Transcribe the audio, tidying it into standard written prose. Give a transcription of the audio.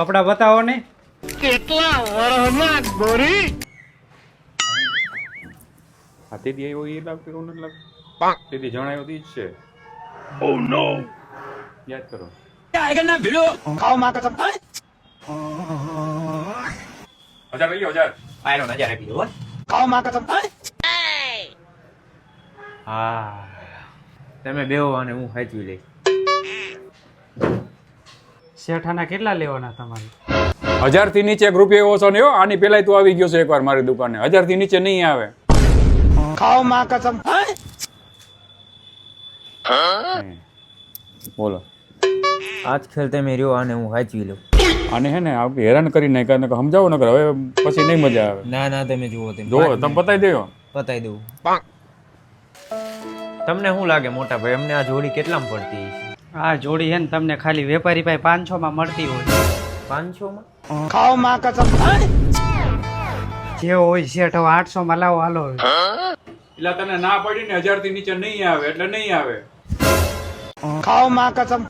કપડા બતાવો ને. કેટલા વરહના ગોરી હાથી દી આવ્યો એ લાગતો એવું નથી લાગતું. તેથી જણાયો દી જ છે. ઓ નો, યાદ કરો. ખાઓ માં કસમ 1000 લઈ ગયો 1000. આયરો નજારે પીધો હો. ખાઓ માં કસમ હા તમે બેહો અને હું સાચવી લઈશ. શેઠાના કેટલા લેવાના તમારે? 1000 થી નીચે એક રૂપિયો ઓછો નહીં હો. આની પેલા તું આવી ગયો છે એકવાર મારી દુકાને. 1000 થી નીચે નહીં આવે. ખાઓ માં કસમ બોલો. આજ ખેલ તમે રહ્યો અને હું સાચવી લઉં. આને હે ને આપણે હેરાન કરી નાખ્યા ને સમજાવો ને હવે પછી નહીં મજા આવે. ના ના તમે જુઓ તમે જો તમે બતાવી દેજો. બતાવી દઉં. તમને શું લાગે મોટા ભાઈ અમને આ જોડી કેટલામાં પડતી હશે? આ જોડી હે ને તમને ખાલી વેપારી પાસે 500 માં મળતી હોય. 500 માં? ખાઓ માં કસમ જે હોય શેઠ હવે 800 માં લાવો હાલો. એટલે તને ના પડી ને 1000 થી નીચે નહીં આવે એટલે નહીં આવે. ખાઓ માં કસમ